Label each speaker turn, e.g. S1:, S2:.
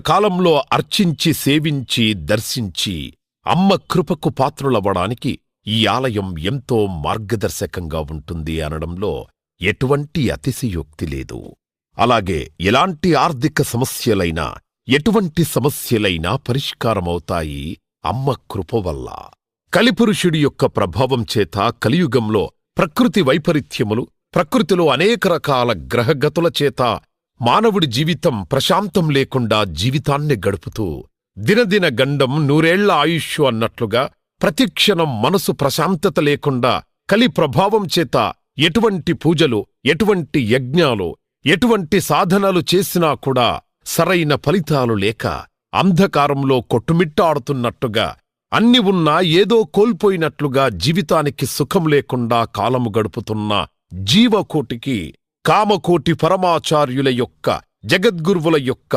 S1: కాలంలో అర్చించి సేవించి దర్శించి అమ్మ కృపకు పాత్రులవ్వడానికి ఈ ఆలయం ఎంతో మార్గదర్శకంగా ఉంటుంది అనడంలో ఎటువంటి అతిశయోక్తి లేదు. అలాగే ఎలాంటి ఆర్థిక సమస్యలైనా ఎటువంటి సమస్యలైనా పరిష్కారమవుతాయి అమ్మ కృప వల్ల. కలిపురుషుడి యొక్క ప్రభావం చేత కలియుగంలో ప్రకృతి వైపరీత్యములు, ప్రకృతిలో అనేక రకాల గ్రహగతుల చేత మానవుడి జీవితం ప్రశాంతం లేకుండా జీవితాన్ని గడుపుతూ దినదిన గండం నూరేళ్ల ఆయుష్ అన్నట్లుగా ప్రతిక్షణం మనసు ప్రశాంతత లేకుండా కలి ప్రభావం చేత ఎటువంటి పూజలు, ఎటువంటి యజ్ఞాలు, ఎటువంటి సాధనలు చేసినా కూడా సరైన ఫలితాలు లేక అంధకారంలో కొట్టుమిట్టాడుతున్నట్టుగా, అన్ని ఉన్నా ఏదో కోల్పోయినట్లుగా జీవితానికి సుఖం లేకుండా కాలము గడుపుతున్న జీవకోటికి కామకోటి పరమాచార్యుల యొక్క, జగద్గురువుల యొక్క